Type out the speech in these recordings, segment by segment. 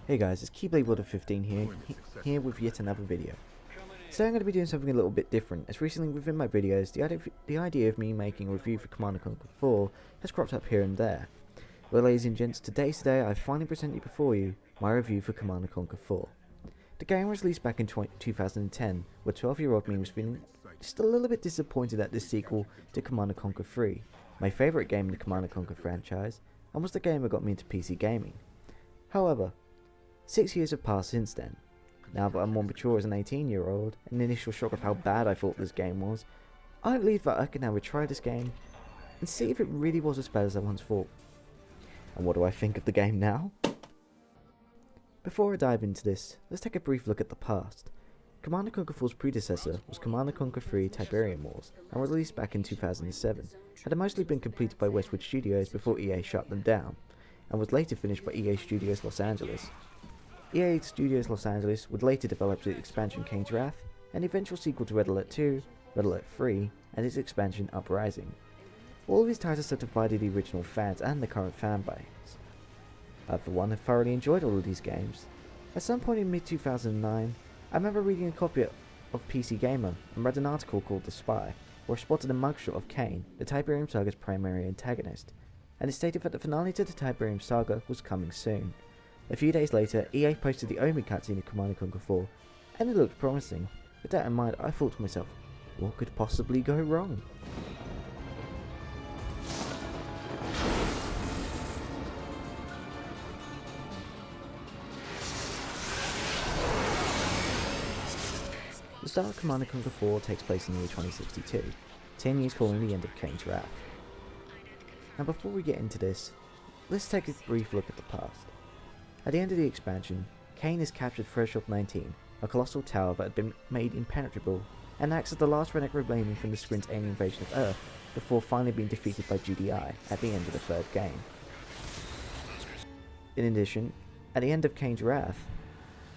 Hey guys, it's Keyblade15 here with yet another video. Today I'm going to be doing something a little bit different, as recently within my videos, the idea of me making a review for Command & Conquer 4 has cropped up here and there. Well, ladies and gents, today I finally present you before you my review for Command & Conquer 4. The game was released back in 2010, where 12-year-old me was feeling just a little bit disappointed at this sequel to Command & Conquer 3, my favourite game in the Command & Conquer franchise, and was the game that got me into PC gaming. However, 6 years have passed since then. Now that I'm more mature as an 18-year-old, and the initial shock of how bad I thought this game was, I believe that I can now retry this game and see if it really was as bad as I once thought. And what do I think of the game now? Before I dive into this, let's take a brief look at the past. Command & Conquer 4's predecessor was Command & Conquer 3 Tiberian Wars, and was released back in 2007. Had mostly been completed by Westwood Studios before EA shut them down, and was later finished by EA Studios Los Angeles. EA Studios Los Angeles would later develop the expansion Kane's Wrath, an eventual sequel to Red Alert 2, Red Alert 3, and its expansion Uprising. All of these titles have divided the original fans and the current fanbase. I for one have thoroughly enjoyed all of these games. At some point in mid-2009, I remember reading a copy of PC Gamer and read an article called The Spy, where I spotted a mugshot of Kane, the Tiberium Saga's primary antagonist, and it stated that the finale to the Tiberium Saga was coming soon. A few days later, EA posted the Omi cutscene of Command & Conquer 4, and it looked promising. With that in mind, I thought to myself, what could possibly go wrong? The start of Command & Conquer 4 takes place in the year 2062, 10 years following the end of Kane's Wrath. Now before we get into this, let's take a brief look at the past. At the end of the expansion, Kane has captured Threshold 19, a colossal tower that had been made impenetrable, and acts as the last relic remaining from the Squint's alien invasion of Earth, before finally being defeated by GDI at the end of the third game. In addition, at the end of Kane's Wrath,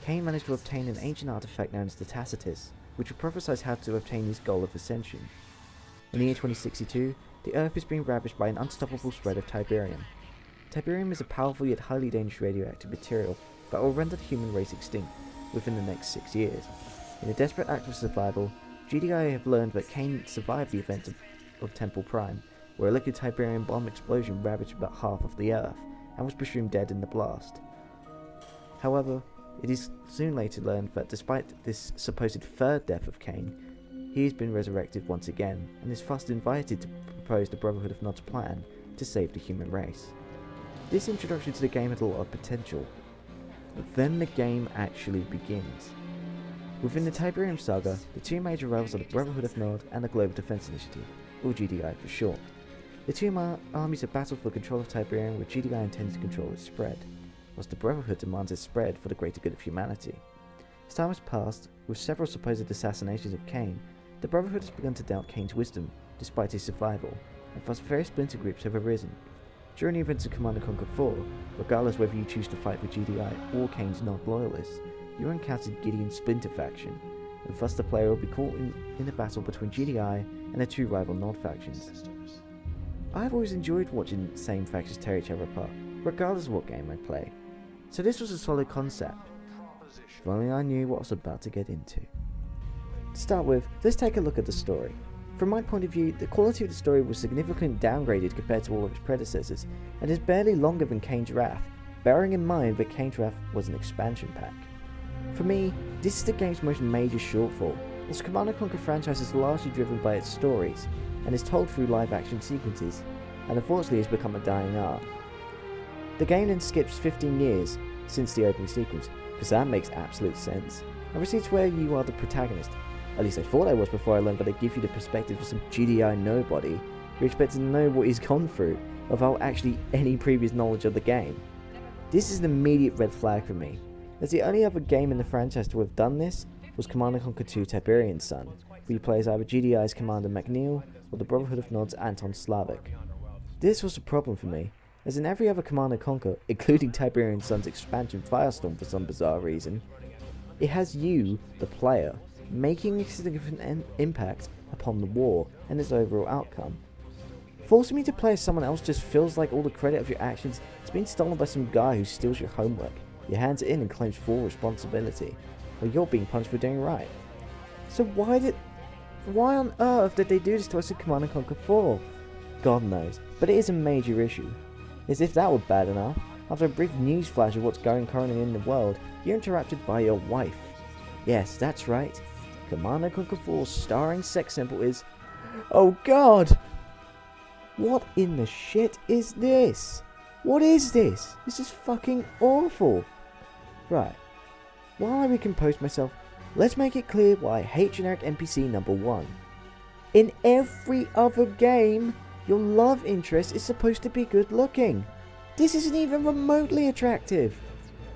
Kane managed to obtain an ancient artifact known as the Tacitus, which would prophesize how to obtain his goal of ascension. In the year 2062, the Earth is being ravaged by an unstoppable spread of Tiberium. Tiberium is a powerful yet highly dangerous radioactive material that will render the human race extinct within the next 6 years. In a desperate act of survival, GDI have learned that Kane survived the event of Temple Prime, where a liquid Tiberium bomb explosion ravaged about half of the Earth, and was presumed dead in the blast. However, it is soon later learned that despite this supposed third death of Kane, he has been resurrected once again, and is thus invited to propose the Brotherhood of Nod's plan to save the human race. This introduction to the game had a lot of potential, but then the game actually begins. Within the Tiberium Saga, the two major rivals are the Brotherhood of Nod and the Global Defense Initiative, or GDI for short. The two armies have battled for control of Tiberium, with GDI intending to control its spread, whilst the Brotherhood demands its spread for the greater good of humanity. As time has passed, with several supposed assassinations of Kane, the Brotherhood has begun to doubt Kane's wisdom, despite his survival, and thus various splinter groups have arisen. During the events of Command & Conquer 4, regardless whether you choose to fight for GDI or Kane's Nod loyalists, you encounter Gideon's Splinter faction, and thus the player will be caught in a battle between GDI and the two rival Nod factions. I have always enjoyed watching the same factions tear each other apart, regardless of what game I play, so this was a solid concept. If only I knew what I was about to get into. To start with, let's take a look at the story. From my point of view, the quality of the story was significantly downgraded compared to all of its predecessors, and is barely longer than Kane's Wrath, bearing in mind that Kane's Wrath was an expansion pack. For me, this is the game's most major shortfall, as the Command & Conquer franchise is largely driven by its stories, and is told through live action sequences, and unfortunately has become a dying art. The game then skips 15 years since the opening sequence, because that makes absolute sense, and proceeds where you are the protagonist. At least I thought I was before I learned that they give you the perspective of some GDI nobody who expects to know what he's gone through without actually any previous knowledge of the game. This is an immediate red flag for me, as the only other game in the franchise to have done this was Command & Conquer 2 Tiberian Sun, where you play as either GDI's Commander MacNeil or the Brotherhood of Nod's Anton Slavik. This was a problem for me, as in every other Command & Conquer, including Tiberian Sun's expansion Firestorm for some bizarre reason, it has you, the player, making a significant impact upon the war and its overall outcome. Forcing me to play as someone else just feels like all the credit of your actions is being stolen by some guy who steals your homework, Your hands are in and claims full responsibility, while you're being punished for doing right. So why on earth did they do this to us in Command & Conquer 4? God knows, but it is a major issue. As if that were bad enough, after a brief news flash of what's going currently in the world, you're interrupted by your wife. Yes, that's right. Command & Conquer 4's starring sex symbol is... Oh God! What in the shit is this? What is this? This is fucking awful. Right. While I recompose myself, let's make it clear why I hate generic NPC number 1. In every other game, your love interest is supposed to be good looking. This isn't even remotely attractive.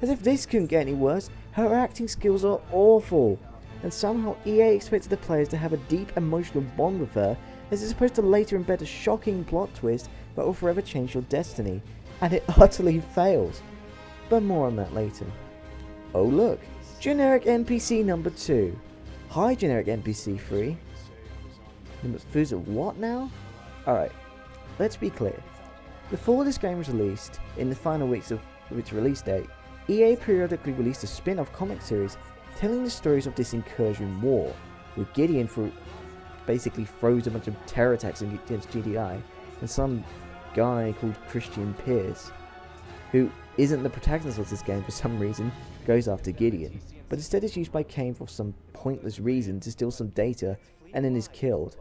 As if this couldn't get any worse, her acting skills are awful. And somehow EA expected the players to have a deep emotional bond with her, as it's supposed to later embed a shocking plot twist that will forever change your destiny. And it utterly fails. But more on that later. Oh look, generic NPC number 2. Hi generic NPC 3. Who's at what now? Alright, let's be clear. Before this game was released, in the final weeks of its release date, EA periodically released a spin-off comic series telling the stories of this incursion war, with Gideon basically throws a bunch of terror attacks against GDI, and some guy called Christian Pierce, who isn't the protagonist of this game for some reason, goes after Gideon, but instead is used by Kane for some pointless reason to steal some data, and then is killed.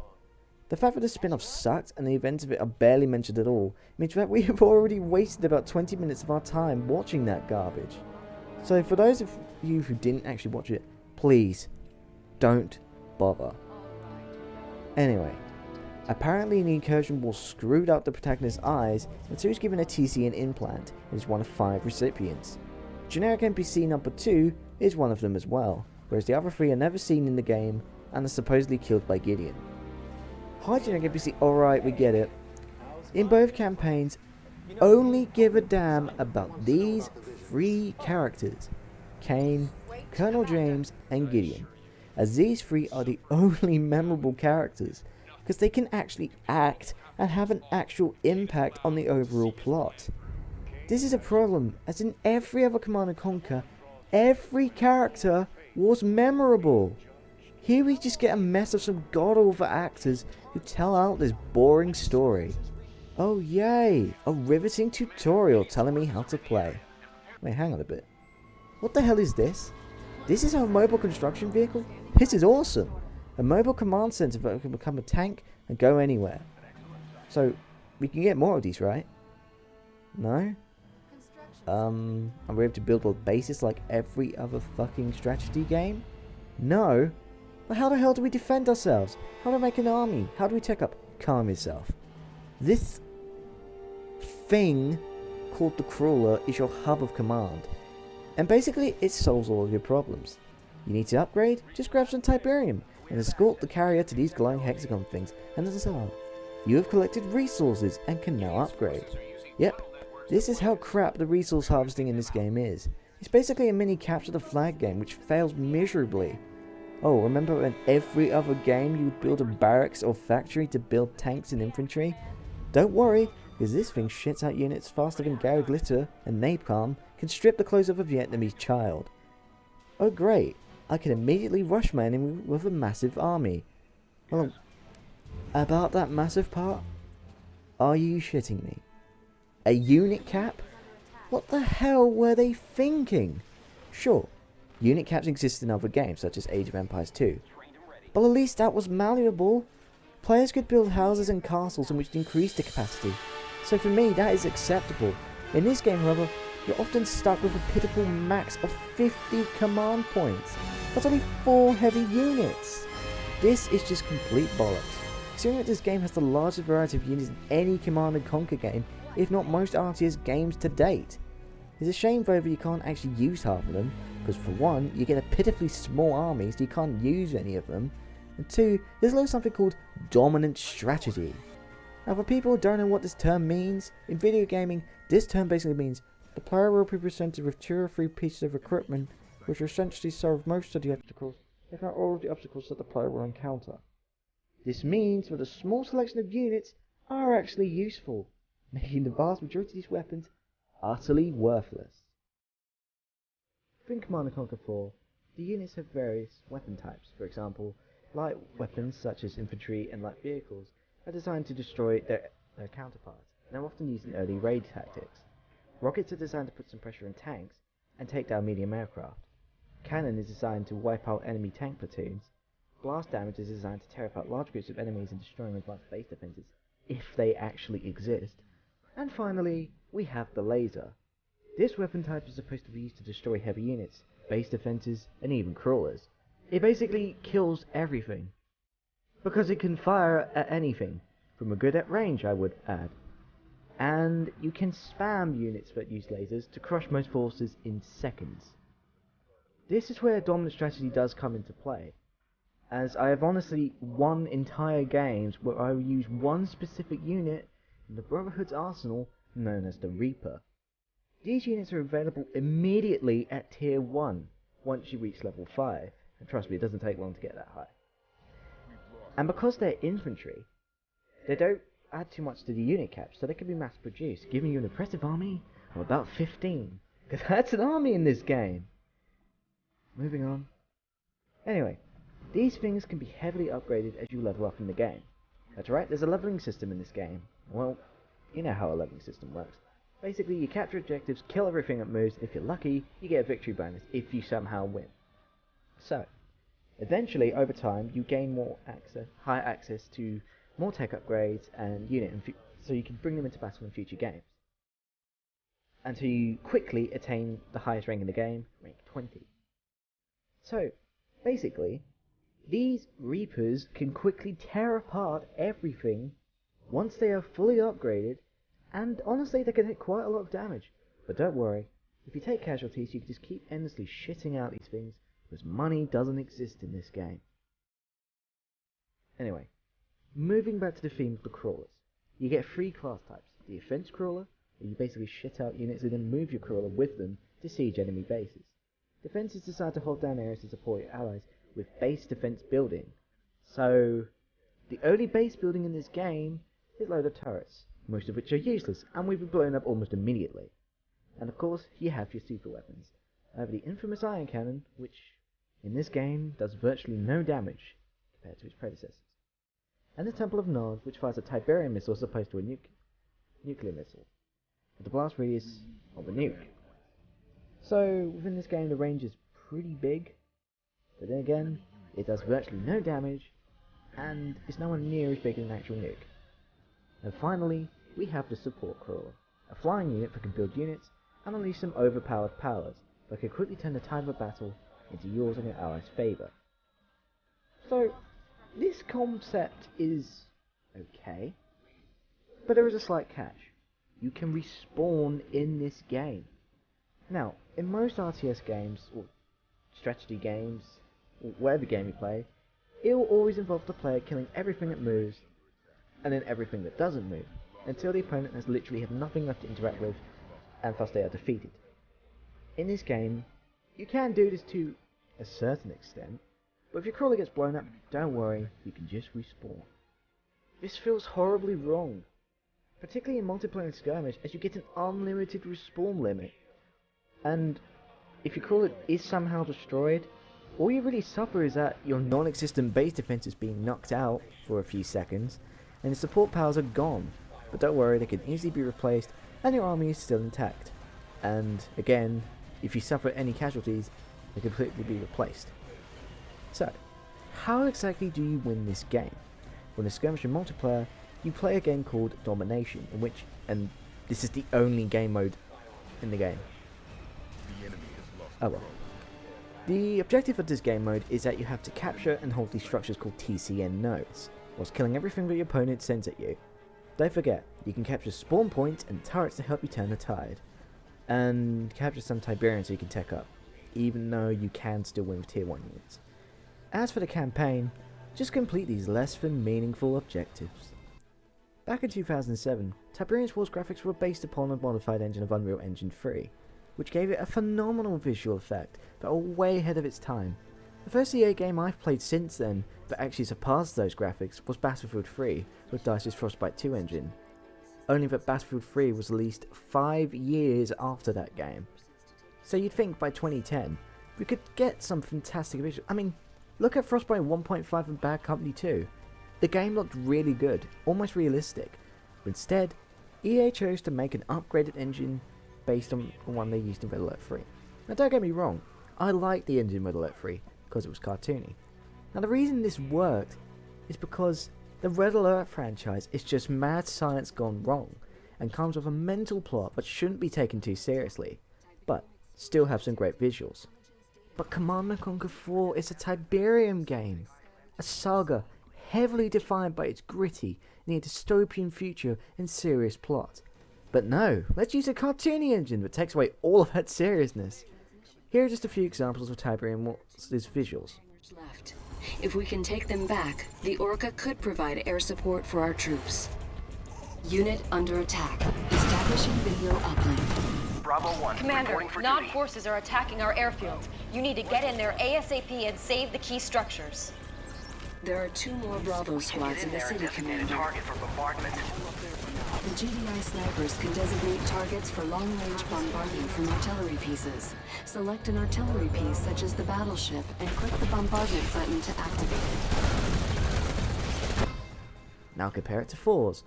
The fact that the spin-off sucked and the events of it are barely mentioned at all means that we have already wasted about 20 minutes of our time watching that garbage. So for those of you who didn't actually watch it, please don't bother. Anyway, apparently the incursion war screwed up the protagonist's eyes, and so he's given a TCN implant and is one of 5 recipients. Generic NPC number 2 is one of them as well, whereas the other 3 are never seen in the game and are supposedly killed by Gideon. Hi generic NPC, alright, we get it. In both campaigns, only give a damn about these 3 characters, Kane, Colonel James and Gideon, as these 3 are the only memorable characters, because they can actually act and have an actual impact on the overall plot. This is a problem, as in every other Command & Conquer, every character was memorable. Here we just get a mess of some god-awful actors who tell out this boring story. Oh yay, a riveting tutorial telling me how to play. Wait, hang on a bit. What the hell is this? This is our mobile construction vehicle? This is awesome! A mobile command center that can become a tank and go anywhere. So, we can get more of these, right? No? Are we able to build a basis like every other fucking strategy game? No? Well, how the hell do we defend ourselves? How do we make an army? How do we take up? Calm yourself. This thing called the Crawler is your hub of command. And basically, it solves all of your problems. You need to upgrade? Just grab some Tiberian and escort the carrier to these glowing hexagon things, and that's all. You have collected resources and can now upgrade. Yep, this is how crap the resource harvesting in this game is. It's basically a mini capture the flag game which fails miserably. Oh, remember in every other game you would build a barracks or factory to build tanks and infantry? Don't worry, because this thing shits out units faster than Gary Glitter and Napalm can strip the clothes of a Vietnamese child. Oh great, I can immediately rush my enemy with a massive army. Well, about that massive part? Are you shitting me? A unit cap? What the hell were they thinking? Sure, unit caps exist in other games such as Age of Empires 2, but at least that was malleable. Players could build houses and castles in which increased the capacity, so for me that is acceptable. In this game however, you're often stuck with a pitiful max of 50 command points. That's only 4 heavy units. This is just complete bollocks. Considering that this game has the largest variety of units in any Command & Conquer game, if not most RTS games to date. It's a shame though that you can't actually use half of them, because for one, you get a pitifully small army so you can't use any of them, and 2, there's also something called dominant strategy. Now for people who don't know what this term means, in video gaming, this term basically means the player will be presented with 2 or 3 pieces of equipment which essentially solve most of the obstacles, if not all of the obstacles that the player will encounter. This means that a small selection of units are actually useful, making the vast majority of these weapons utterly worthless. in Command & Conquer 4, the units have various weapon types. For example, light weapons such as infantry and light vehicles are designed to destroy their counterparts, and are often used in early raid tactics. Rockets are designed to put some pressure on tanks and take down medium aircraft. Cannon is designed to wipe out enemy tank platoons. Blast damage is designed to tear apart large groups of enemies and destroying advanced base defenses, if they actually exist. And finally, we have the laser. This weapon type is supposed to be used to destroy heavy units, base defenses, and even crawlers. It basically kills everything, because it can fire at anything, from a good at range I would add. And you can spam units that use lasers to crush most forces in seconds. This is where dominant strategy does come into play, as I have honestly won entire games where I will use one specific unit in the Brotherhood's arsenal known as the Reaper. These units are available immediately at tier 1 once you reach level 5, and trust me, it doesn't take long to get that high. And because they're infantry, they don't add too much to the unit cap, so they can be mass produced, giving you an impressive army of about 15, because that's an army in this game. Moving on. Anyway, these things can be heavily upgraded as you level up in the game. That's right, there's a leveling system in this game. Well, you know how a leveling system works. Basically, you capture objectives, kill everything that moves, and if you're lucky, you get a victory bonus if you somehow win. So, eventually, over time, you gain higher access to more tech upgrades and so you can bring them into battle in future games. Until you quickly attain the highest rank in the game, rank 20. So, basically, these Reapers can quickly tear apart everything once they are fully upgraded, and honestly they can hit quite a lot of damage. But don't worry, if you take casualties you can just keep endlessly shitting out these things, because money doesn't exist in this game. Anyway, moving back to the theme of the crawlers, you get 3 class types. The offense crawler, where you basically shit out units and then move your crawler with them to siege enemy bases. Defense is designed to hold down areas to support your allies with base defense building. So, the only base building in this game is a load of turrets, most of which are useless and will be blown up almost immediately. And of course, you have your super weapons. I have the infamous iron cannon, which in this game does virtually no damage compared to its predecessors. And the Temple of Nod, which fires a Tiberian missile as opposed to a nuclear missile, with the blast radius of a nuke. So, within this game the range is pretty big, but then again, it does virtually no damage, and is nowhere near as big as an actual nuke. And finally, we have the support crawler, a flying unit that can build units and unleash some overpowered powers that can quickly turn the tide of a battle into yours and your allies' favour. So, this concept is okay, but there is a slight catch. You can respawn in this game. Now, in most RTS games, or strategy games, or whatever game you play, it will always involve the player killing everything that moves, and then everything that doesn't move, until the opponent has literally had nothing left to interact with, and thus they are defeated. In this game, you can do this to a certain extent, but if your crawler gets blown up, don't worry, you can just respawn. This feels horribly wrong, particularly in multiplayer skirmish, as you get an unlimited respawn limit. And if your crawler is somehow destroyed, all you really suffer is that your non-existent base defense is being knocked out for a few seconds, and the support powers are gone. But don't worry, they can easily be replaced, and your army is still intact. And again, if you suffer any casualties, they can completely be replaced. So, how exactly do you win this game? Well, in skirmish and multiplayer, you play a game called Domination, in which, and this is the only game mode in the game. Oh well. The objective of this game mode is that you have to capture and hold these structures called TCN nodes, whilst killing everything that your opponent sends at you. Don't forget, you can capture spawn points and turrets to help you turn the tide, and capture some Tiberians so you can tech up, even though you can still win with tier 1 units. As for the campaign, just complete these less than meaningful objectives. Back in 2007, Tiberian's Wars graphics were based upon a modified engine of Unreal Engine 3, which gave it a phenomenal visual effect that were way ahead of its time. The first EA game I've played since then that actually surpassed those graphics was Battlefield 3 with DICE's Frostbite 2 engine, only that Battlefield 3 was released 5 years after that game. So you'd think by 2010, we could get some fantastic visuals. I mean, look at Frostbite 1.5 and Bad Company 2. The game looked really good, almost realistic. But instead, EA chose to make an upgraded engine based on the one they used in Red Alert 3. Now don't get me wrong, I liked the engine in Red Alert 3 because it was cartoony. Now the reason this worked is because the Red Alert franchise is just mad science gone wrong, and comes with a mental plot that shouldn't be taken too seriously, but still have some great visuals. But Command & Conquer 4 is a Tiberian game, a saga heavily defined by its gritty, near dystopian future and serious plot. But no, let's use a cartoony engine that takes away all of that seriousness. Here are just a few examples of Tiberian's visuals. Left. If we can take them back, the Orca could provide air support for our troops. Unit under attack. Establishing video uplink. Bravo 1. Commander, non-forces are attacking our airfield. You need to get in there ASAP and save the key structures. There are 2 more Bravo squads in the city, Commander. Target for bombardment. The GDI snipers can designate targets for long-range bombardment from artillery pieces. Select an artillery piece such as the battleship and click the bombardment button to activate it. Now compare it to 4's.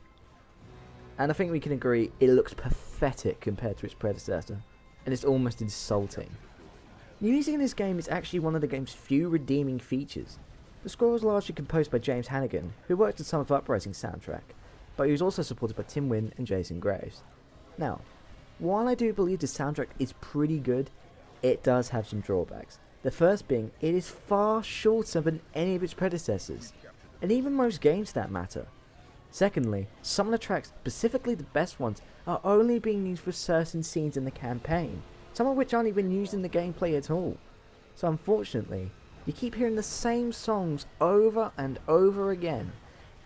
And I think we can agree it looks pathetic compared to its predecessor, and it's almost insulting. Music in this game is actually one of the game's few redeeming features. The score was largely composed by James Hannigan, who worked on some of Uprising's soundtrack, but he was also supported by Tim Wynn and Jason Graves. Now, while I do believe the soundtrack is pretty good, it does have some drawbacks. The first being, it is far shorter than any of its predecessors, and even most games for that matter. Secondly, some of the tracks, specifically the best ones, are only being used for certain scenes in the campaign, some of which aren't even used in the gameplay at all. So unfortunately, you keep hearing the same songs over and over again,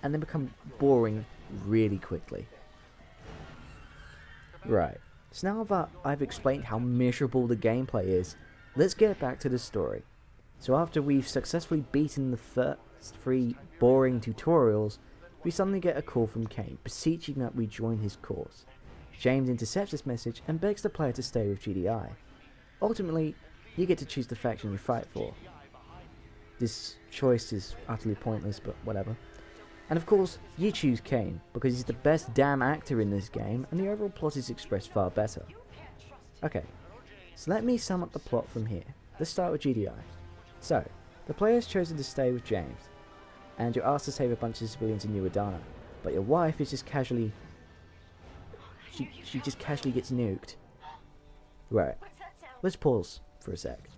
and they become boring really quickly. Right, so now that I've explained how miserable the gameplay is, let's get back to the story. So after we've successfully beaten the first 3 boring tutorials, we suddenly get a call from Kane, beseeching that we join his cause. James intercepts this message and begs the player to stay with GDI. Ultimately, you get to choose the faction you fight for. This choice is utterly pointless, but whatever. And of course, you choose Kane, because he's the best damn actor in this game, and the overall plot is expressed far better. Okay, so let me sum up the plot from here. Let's start with GDI. So, the player has chosen to stay with James, and you're asked to save a bunch of civilians in New Adana, but your wife is just casually... She just casually gets nuked. Right, let's pause for a sec.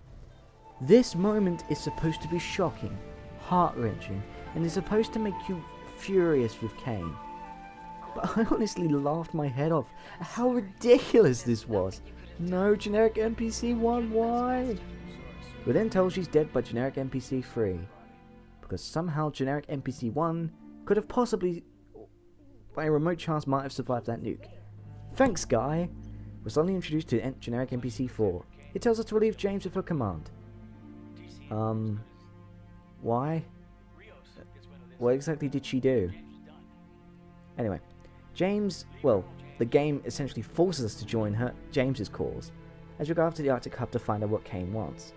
This moment is supposed to be shocking, heart-wrenching, and is supposed to make you furious with Kane. But I honestly laughed my head off at how ridiculous this was. No generic NPC 1, why? We're then told she's dead by generic NPC 3. Because somehow generic NPC 1 could have possibly, by a remote chance, might have survived that nuke. Thanks, guy! We're suddenly introduced to generic NPC 4. It tells us to relieve James of her command. Why? What exactly did she do? Anyway, James, well, the game essentially forces us to join James's cause, as we go after the Arctic Hub to find out what Kane wants.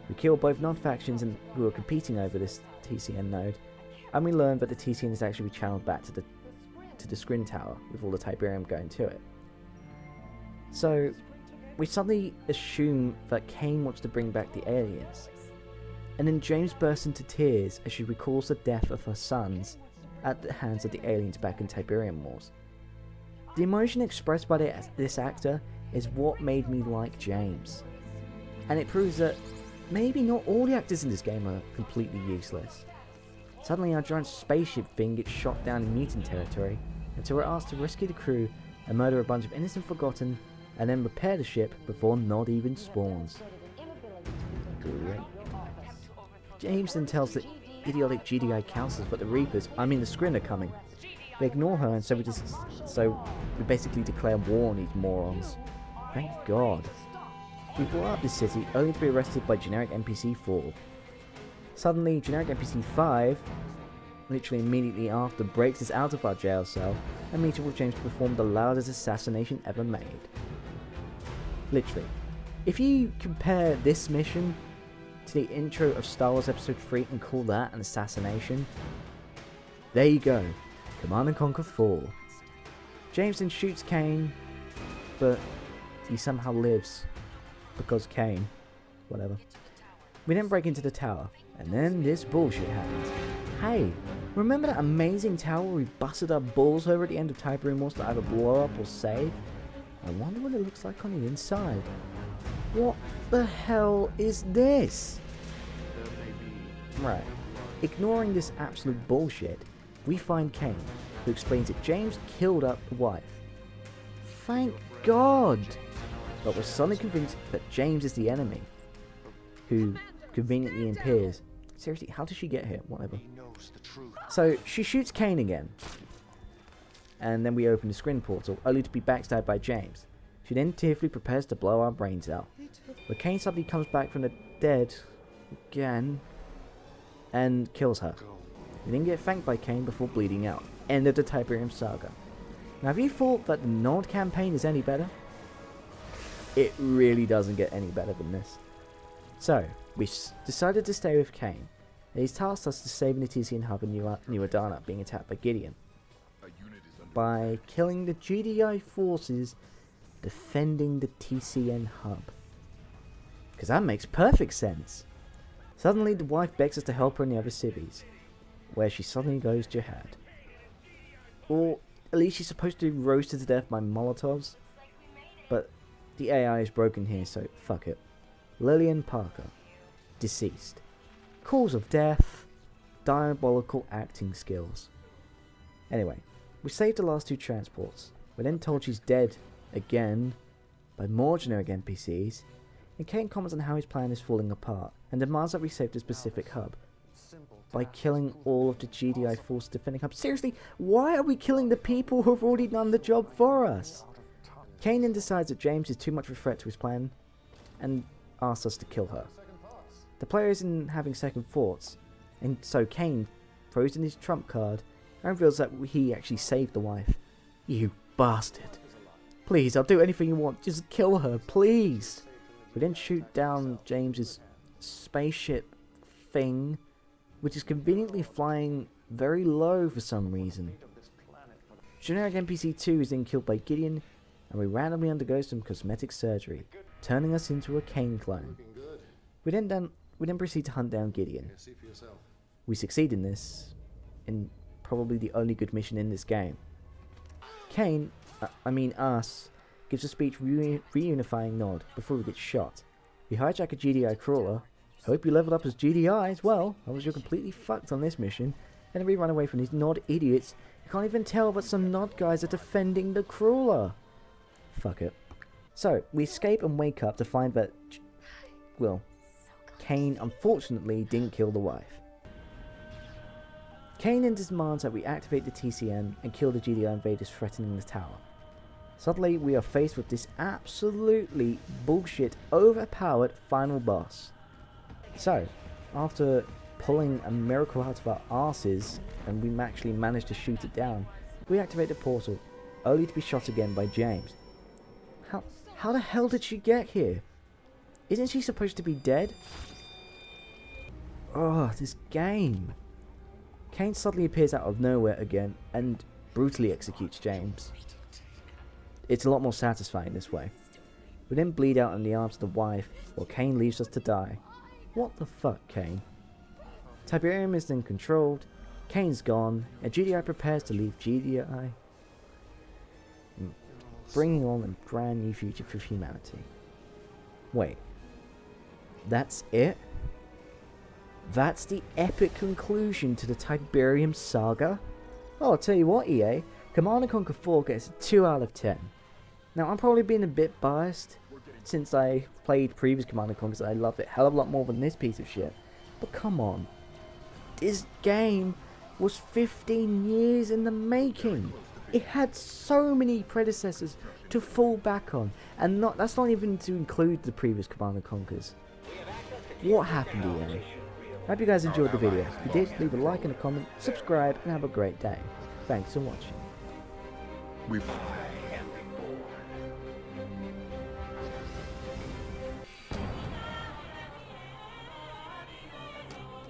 We kill both non-factions who are competing over this TCN node, and we learn that the TCN is actually channeled back to the Scrin Tower, with all the Tiberium going to it. So, we suddenly assume that Kane wants to bring back the aliens, and then James bursts into tears as she recalls the death of her sons at the hands of the aliens back in Tiberium Wars. The emotion expressed by this actor is what made me like James, and it proves that maybe not all the actors in this game are completely useless. Suddenly our giant spaceship thing gets shot down in mutant territory, and so we're asked to rescue the crew and murder a bunch of innocent Forgotten, and then repair the ship before Nod even spawns. Great. James then tells the idiotic GDI councillors that the Reapers, I mean the Scrin, are coming. They ignore her, and so we basically declare war on these morons. Thank God. We blow up this city only to be arrested by generic NPC 4. Suddenly, generic NPC 5, literally immediately after, breaks us out of our jail cell and meets up with James to perform the loudest assassination ever made. Literally. If you compare this mission to the intro of Star Wars Episode 3 and call that an assassination, there you go. Command & Conquer 4. James then shoots Kane, but he somehow lives. Because Kane. Whatever. We then break into the tower, and then this bullshit happens. Hey, remember that amazing tower we busted our balls over at the end of Tiberian Wars to either blow up or save? I wonder what it looks like on the inside. What the hell is this? Right. Ignoring this absolute bullshit, we find Kane, who explains that James killed up the wife. Thank God! But we're suddenly convinced that James is the enemy, who conveniently appears. Seriously, how did she get here? Whatever. So, she shoots Kane again. And then we open the screen portal, only to be backstabbed by James. She then tearfully prepares to blow our brains out. But Kane suddenly comes back from the dead again and kills her. We then get thanked by Kane before bleeding out. End of the Tiberium saga. Now, have you thought that the Nod campaign is any better? It really doesn't get any better than this. So, we decided to stay with Kane, and he's tasked us to save the TCN hub in New Adana being attacked by Gideon, by killing the GDI forces defending the TCN hub. Because that makes perfect sense. Suddenly the wife begs us to help her in the other cities, where she suddenly goes jihad. Or at least she's supposed to be roasted to death by Molotovs, but the AI is broken here, so fuck it. Lillian Parker, deceased. Cause of death, diabolical acting skills. Anyway, we saved the last two transports. We're then told she's dead again by more generic NPCs, and Kane comments on how his plan is falling apart and demands that we save the specific hub by killing all of the GDI force defending hub. Seriously, why are we killing the people who've already done the job for us? Kane then decides that James is too much of a threat to his plan and asks us to kill her. The player isn't having second thoughts, and so Kane throws in his trump card and reveals that he actually saved the wife. You bastard. Please, I'll do anything you want, just kill her, please. We then shoot down James's spaceship thing, which is conveniently flying very low for some reason. Generic NPC 2 is then killed by Gideon, and we randomly undergo some cosmetic surgery, turning us into a Kane clone. We then proceed to hunt down Gideon. We succeed in this, in probably the only good mission in this game. Kane, us, gives a speech reunifying Nod before we get shot. We hijack a GDI crawler. Hope you leveled up as GDIs. Well, otherwise you're completely fucked on this mission. And then we run away from these Nod idiots. You can't even tell that some Nod guys are defending the crawler. Fuck it. So, we escape and wake up to find that, well, Kane unfortunately didn't kill the wife. Kane then demands that we activate the TCN and kill the GDI invaders threatening the tower. Suddenly, we are faced with this absolutely bullshit, overpowered final boss. So, after pulling a miracle out of our asses, and we actually managed to shoot it down, we activate the portal, only to be shot again by James. How the hell did she get here? Isn't she supposed to be dead? Oh, this game. Kane suddenly appears out of nowhere again and brutally executes James. It's a lot more satisfying this way. We then bleed out in the arms of the wife while Kane leaves us to die. What the fuck, Kane? Tiberium is then controlled, Kane's gone, and GDI prepares to leave GDI, bringing on a brand new future for humanity. Wait, that's it? That's the epic conclusion to the Tiberium saga? Oh, I'll tell you what, EA, Command & Conquer 4 gets a 2 out of 10. Now, I'm probably being a bit biased, since I played previous Command & Conquers and I loved it a hell of a lot more than this piece of shit. But come on, this game was 15 years in the making. It had so many predecessors to fall back on, and that's not even to include the previous Command & Conquers. What happened, EA? I hope you guys enjoyed the video. If you did, leave a like and a comment, subscribe, and have a great day. Thanks for watching.